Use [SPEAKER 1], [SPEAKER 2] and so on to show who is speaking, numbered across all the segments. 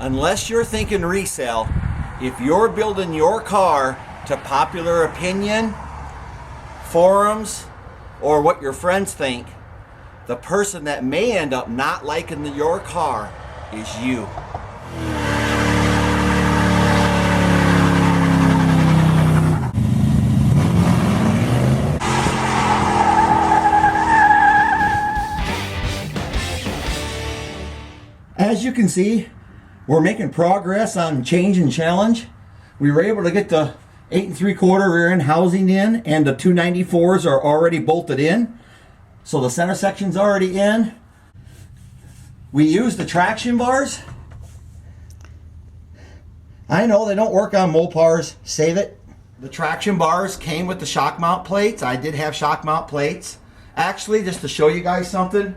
[SPEAKER 1] unless you're thinking resale, if you're building your car to popular opinion, forums, or what your friends think, the person that may end up not liking your car is you. As you can see, we're making progress on Change and Challenge. We were able to get the 8 3/4 rear end housing in, and the 294s are already bolted in. So the center section's already in. We use the traction bars. I know they don't work on Mopars, save it. The traction bars came with the shock mount plates. I did have shock mount plates. Actually, just to show you guys something,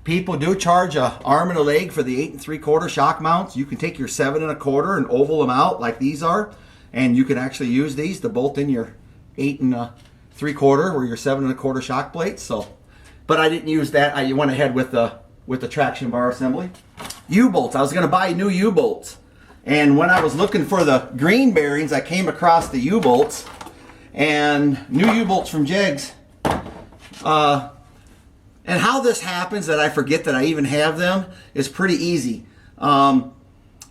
[SPEAKER 1] people do charge an arm and a leg for the 8 3/4 shock mounts. You can take your 7 1/4 and oval them out like these are, and you can actually use these to bolt in your 8 3/4 or your 7 1/4 shock plates. So, but I didn't use that. I went ahead with the traction bar assembly. U-bolts. I was going to buy new U-bolts, and when I was looking for the green bearings, I came across the U-bolts, and new U-bolts from Jegs. And how this happens that I forget that I even have them is pretty easy. A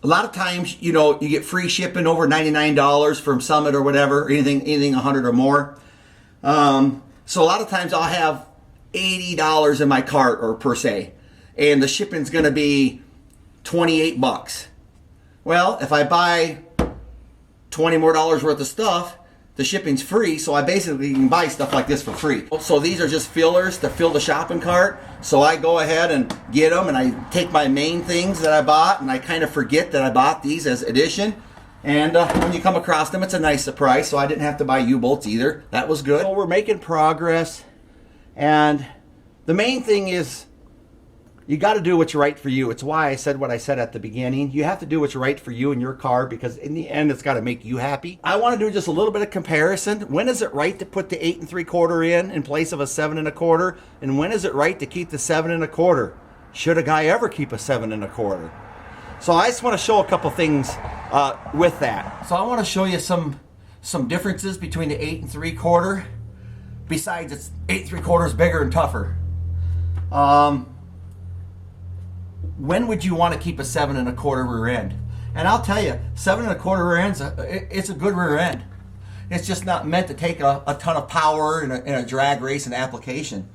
[SPEAKER 1] lot of times, you know, you get free shipping over $99 from Summit or whatever, or anything 100 or more. So a lot of times I'll have $80 in my cart or per se, and the shipping's going to be 28 bucks. Well, if I buy $20 more worth of stuff, the shipping's free, so I basically can buy stuff like this for free. So these are just fillers to fill the shopping cart. So I go ahead and get them, and I take my main things that I bought, and I kind of forget that I bought these as addition. And when you come across them, it's a nice surprise. So I didn't have to buy U-bolts either. That was good. So we're making progress, and the main thing is you got to do what's right for you. It's why I said what I said at the beginning. You have to do what's right for you and your car, because in the end, it's got to make you happy. I want to do just a little bit of comparison. When is it right to put the 8 3/4 in place of a 7 1/4? And when is it right to keep the 7 1/4? Should a guy ever keep a 7 1/4? So I just want to show a couple things with that. So I want to show you some differences between the 8 3/4. Besides, it's 8 3/4 is bigger and tougher. When would you want to keep a 7 1/4 rear end? And I'll tell you, 7 1/4 rear end's it's a good rear end. It's just not meant to take a ton of power in a drag race and application.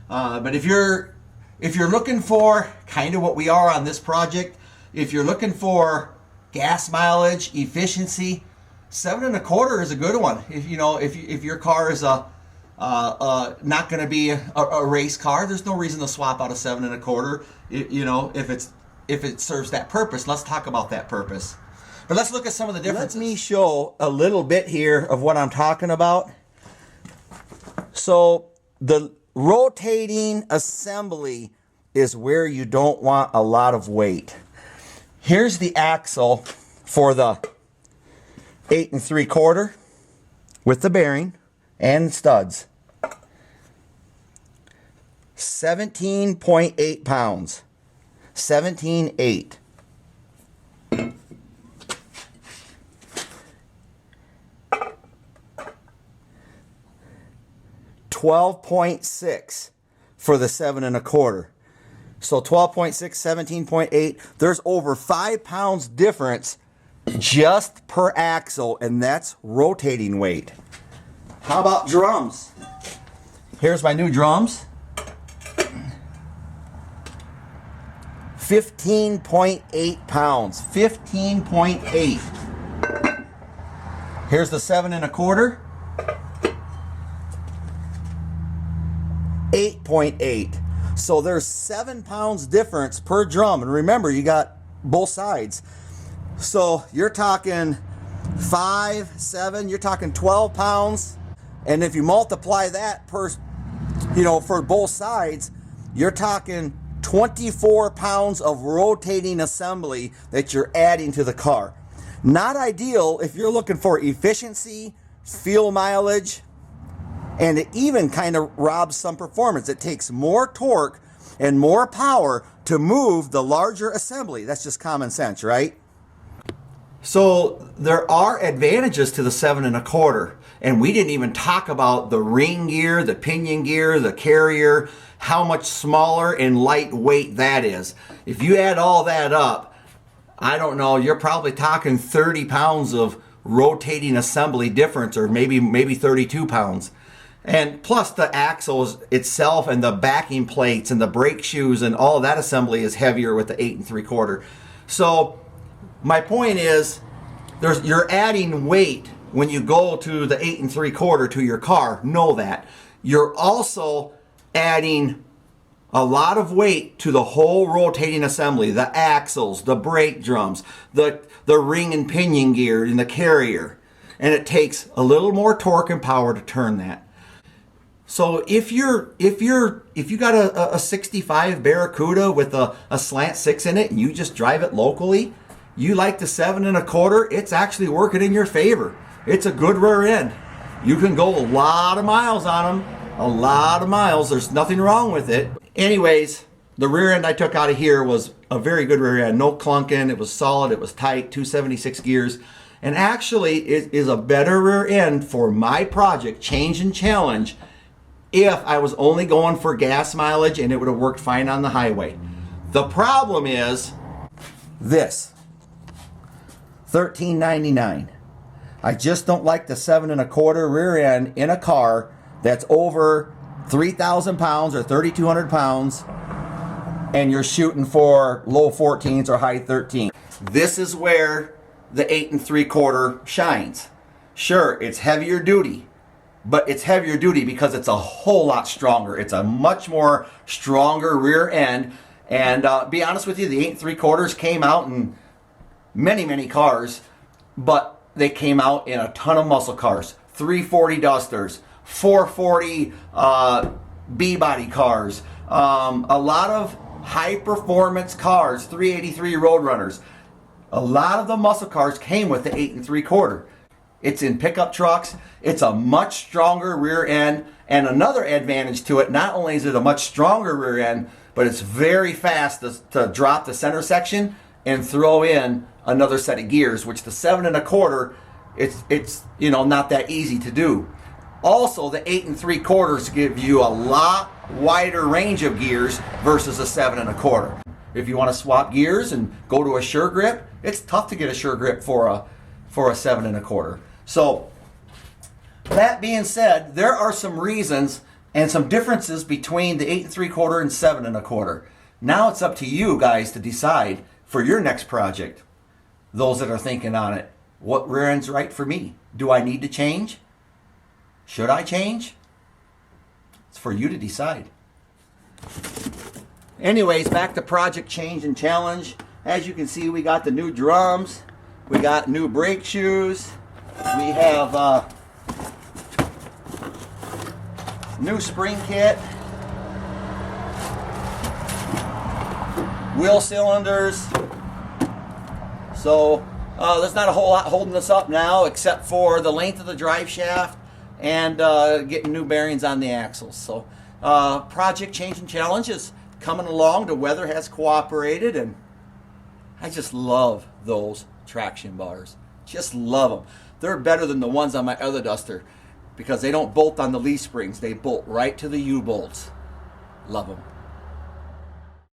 [SPEAKER 1] But if you're looking for kind of what we are on this project, if you're looking for gas mileage, efficiency, 7 1/4 is a good one. If your car is not going to be a race car, there's no reason to swap out a 7 1/4. If it serves that purpose. Let's talk about that purpose. But let's look at some of the differences. Let me show a little bit here of what I'm talking about. So the rotating assembly is where you don't want a lot of weight. Here's the axle for the 8 3/4 with the bearing and studs. 17.8 pounds. 17.8. $12.6 for the 7 1/4. So 12.6, 17.8. There's over 5 pounds difference just per axle, and that's rotating weight. How about drums? Here's my new drums. 15.8 pounds. 15.8. Here's the 7 1/4. 8.8. So there's 7 pounds difference per drum. And remember, you got both sides. So you're talking 5, 7, you're talking 12 pounds. And if you multiply that per, for both sides, you're talking 24 pounds of rotating assembly that you're adding to the car. Not ideal if you're looking for efficiency, fuel mileage, and it even kind of robs some performance. It takes more torque and more power to move the larger assembly. That's just common sense, right? So there are advantages to the 7 1/4, and we didn't even talk about the ring gear, the pinion gear, the carrier, how much smaller and lightweight that is. If you add all that up, I don't know, you're probably talking 30 pounds of rotating assembly difference, or maybe 32 pounds. And plus the axles itself and the backing plates and the brake shoes and all of that assembly is heavier with the 8 3/4. So my point is, you're adding weight when you go to the 8 3/4 to your car. Know that. You're also adding a lot of weight to the whole rotating assembly, the axles, the brake drums, the ring and pinion gear in the carrier. And it takes a little more torque and power to turn that. So if you got a 65 Barracuda with a slant 6 in it and you just drive it locally, you like the 7 1/4, it's actually working in your favor. It's a good rear end. You can go a lot of miles on them, a lot of miles. There's nothing wrong with it. Anyways, the rear end I took out of here was a very good rear end. No clunking, it was solid, it was tight, 276 gears. And actually, it is a better rear end for my project, Change and Challenge, if I was only going for gas mileage, and it would have worked fine on the highway. The problem is this, $13.99. I just don't like the 7 1/4 rear end in a car that's over 3,000 pounds or 3,200 pounds, and you're shooting for low 14s or high 13. This is where the 8 3/4 shines. Sure, it's heavier duty, but it's heavier duty because it's a whole lot stronger. It's a much more stronger rear end. And be honest with you, the 8 3/4 came out in many cars, but they came out in a ton of muscle cars. 340 Dusters, 440 B-body cars, a lot of high performance cars, 383 Roadrunners. A lot of the muscle cars came with the 8 3/4. It's in pickup trucks. It's a much stronger rear end. And another advantage to it, not only is it a much stronger rear end, but it's very fast to drop the center section and throw in another set of gears, which the 7 1/4, it's not that easy to do. Also, the 8 3/4 give you a lot wider range of gears versus a 7 1/4. If you want to swap gears and go to a sure grip, it's tough to get a sure grip for a 7 1/4. So that being said, there are some reasons and some differences between the 8 3/4 and 7 1/4. Now it's up to you guys to decide for your next project. Those that are thinking on it, what rear end's right for me? Do I need to change? Should I change? It's for you to decide. Anyways, back to Project Change and Challenge. As you can see, we got the new drums, we got new brake shoes, we have new spring kit, wheel cylinders. So there's not a whole lot holding this up now except for the length of the drive shaft and getting new bearings on the axles. So Project Change and Challenge is coming along. The weather has cooperated, and I just love those traction bars. Just love them. They're better than the ones on my other Duster because they don't bolt on the leaf springs. They bolt right to the U-bolts. Love them.